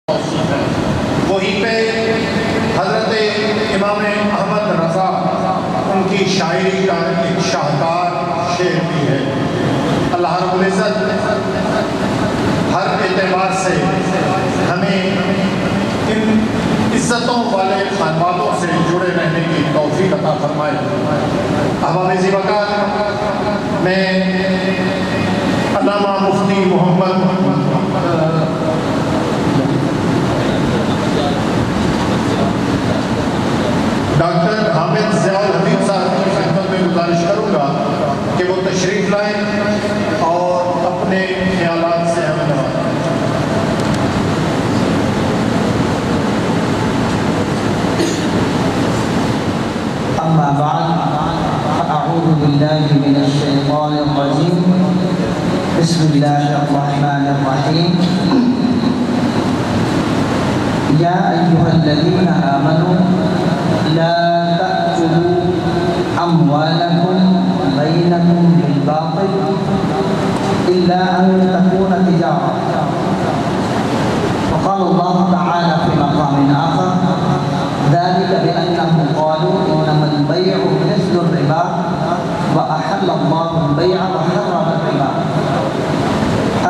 وہیں پہ حضرت امام احمد رضا ان کی شاعری کا ایک شاہکار شعر بھی ہے. اللہ رب العزت ہر اعتبار سے ہمیں ان عزتوں والے خانوادوں سے جڑے رہنے کی توفیق عطا فرمائے. احباب ذی وقار، میں علامہ مفتی محمد ڈاکٹر حامد ضیاء الحدیث صاحب کی خدمت میں گزارش کروں گا کہ وہ تشریف لائیں اور اپنے خیالات سے ہمیں نوازیں. أما بعد فأعوذ بالله من الشيطان الرجيم. بسم الله الرحمن الرحيم. يا أيها الذين آمنوا لا تأكلوا أموالكم بينكم بالباطل إلا أن تكون تجارة. وقال الله تعالى في مقام آخر: ذلك بأنهم قالوا إنما البيع مثل الربا وأحل الله البيع وحرم الربا.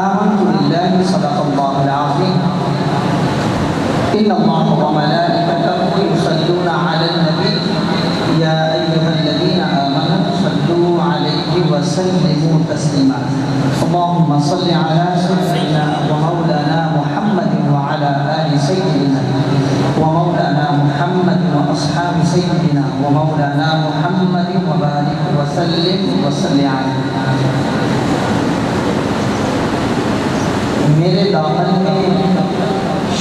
آمنت بالله صدق الله العظيم. إن الله وملائكته يصلون على النبي يا أيها الذين آمنوا صلوا عليه وسلموا تسليما. اللهم صل على سيدنا ومولانا محمد وعلى آل سيدنا ومولانا محمد وأصحاب سيدنا ومولانا محمد وبارك وسلم وصل عليه. میرے دامن میں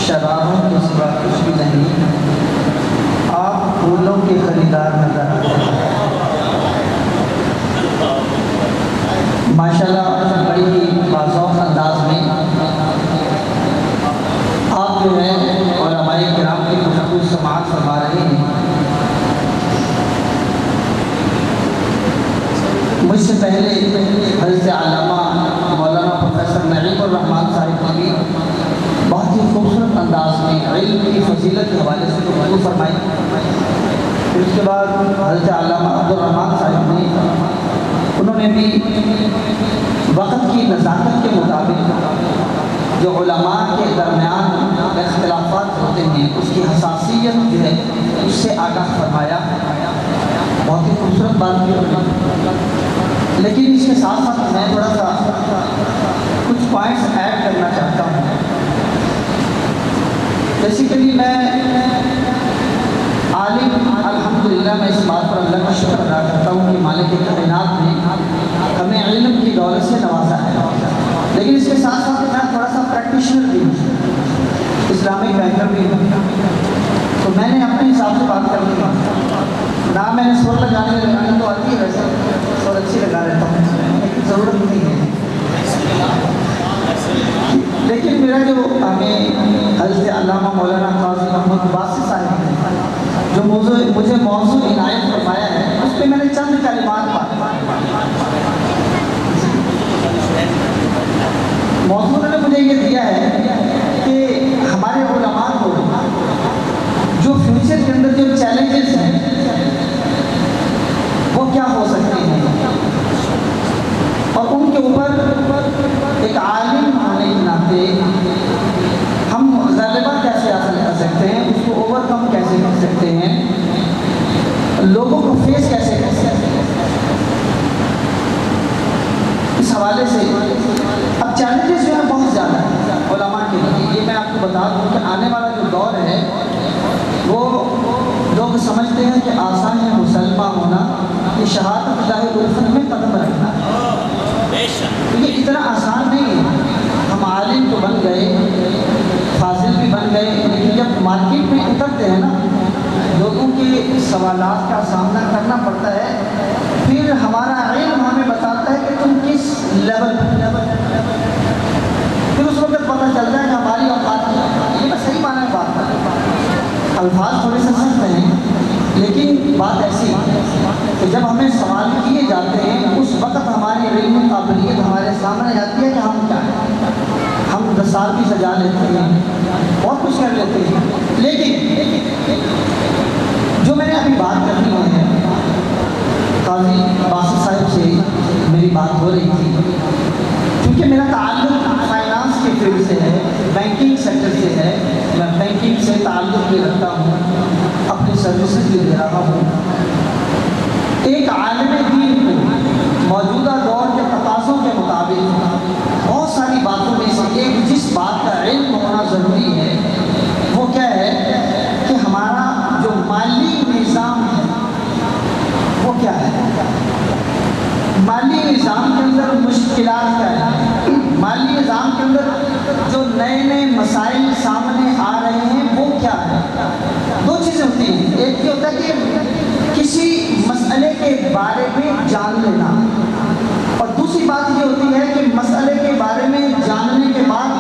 شرابوں کے سوا کچھ بھی نہیں. آپ پھولوں کے خریدار نظر آتے ہیں. ماشاءاللہ بڑی ہی باذوق انداز میں آپ جو ہے علماء کرام کی گفتگو سماعت فرما رہے ہیں. مجھ سے پہلے حضرت علامہ مولانا پروفیسر نعیم الرحمن صاحب نے بھی بہت ہی خوبصورت انداز میں علم کی فضیلت کے حوالے سے گفتگو فرمائی. پھر اس کے بعد حضرت علامہ عبدالرحمن صاحب نے انہوں نے بھی وقت کی نزاکت کے مطابق جو علماء کے درمیان اختلافات ہوتے ہیں اس کی حساسیت جو ہے اس سے آگاہ فرمایا. بہت ہی خوبصورت بات کی. لیکن اس کے ساتھ ساتھ میں تھوڑا سا کچھ پوائنٹس ایڈ کرنا چاہتا ہوں. بیسیکلی میں عالم الحمدللہ میں اس بات پر اللہ کا شکر ادا کرتا ہوں کہ مالک کائنات نے ہمیں علم کی دولت سے نوازا ہے. لیکن اس کے ساتھ ساتھ میں تھوڑا سا پریکٹیشنر بھی ہوں, اسلامک بینکر بھی ہوں. تو میں نے اپنے حساب سے بات کر لی. نہ میں نے سور لگانے تو آتی ہے, ویسے سور اچھی لگا لیتا ہوں, لیکن ضرورت نہیں ہے. لیکن میرا جو ہمیں حضرت علامہ مولانا قاضی محمد باسی صاحب نے جو مجھے موضوع عنایت فرمایا ہے اس پہ میں نے چند کلمات بات. موضوع نے مجھے یہ دیا ہے کہ ہمارے علماء کو جو فیوچر کے اندر جو چیلنجز ہیں وہ کیا ہو سکتے ہیں اور ان کے اوپر ایک عالم ہونے کے ناطے ہم غلبہ کیسے حاصل کر سکتے ہیں, اس کو اوور کم کیسے کر سکتے ہیں, لوگوں کو فیس کیسے کر سکتے ہیں. اس حوالے سے اب چیلنجز جو ہیں بہت زیادہ ہیں علماء کے لیے. یہ میں آپ کو بتا دوں کہ آنے والا جو دور ہے وہ لوگ سمجھتے ہیں کہ آسان ہے مسلمان ہونا, یہ شہادت اللہ الفن میں قدم رکھنا. یہ اتنا آسان نہیں ہے. ہم عالم تو بن گئے, فاضل بھی بن گئے, لیکن جب مارکیٹ میں اترتے ہیں نا لوگوں کے سوالات کا سامنا کرنا پڑتا ہے. پھر ہمارا علم ہمیں بتاتا ہے کہ تم کس لیول پھر اس وقت پتہ چلتا ہے کہ ہماری اوقات کیا ہے. یہ میں صحیح معنی میں بات کر رہا ہوں. الفاظ تھوڑے سے سخت ہیں لیکن بات ایسی ہے کہ جب ہمیں سوال کیے جاتے ہیں اس وقت ہماری علمی قابلیت ہمارے سامنے آتی ہے کہ ہم کیا ہیں. ہم دستار بھی سجا لیتے ہیں، بہت کچھ کر لیتے ہیں، لیکن جو میں نے ابھی بات کرنی ہے، قاضی باسط صاحب سے میری بات ہو رہی تھی، کیونکہ میرا تعلق فائنانس کے فیلڈ سے ہے، بینکنگ سیکٹر سے ہے، میں بینکنگ سے تعلق بھی رکھتا ہوں، اپنی سروسز بھی دے رہا ہوں۔ ایک عالم دین کو موجودہ دور کے تقاضوں کے مطابق بہت ساری باتوں میں سے ایک جس بات کا علم ہونا ضروری ہے وہ کیا ہے کہ ہمارا جو مالی نظام ہے وہ کیا ہے، مالی نظام کے اندر مشکلات کیا ہے، مالی نظام کے اندر جو نئے نئے مسائل سامنے آ رہے ہیں وہ کیا ہے۔ دو چیزیں ہوتی ہیں، ایک یہ ہوتا ہے کہ کسی مسئلے کے بارے میں جان لینا، اور دوسری بات یہ ہوتی ہے کہ مسئلے کے بارے میں جاننے کے بعد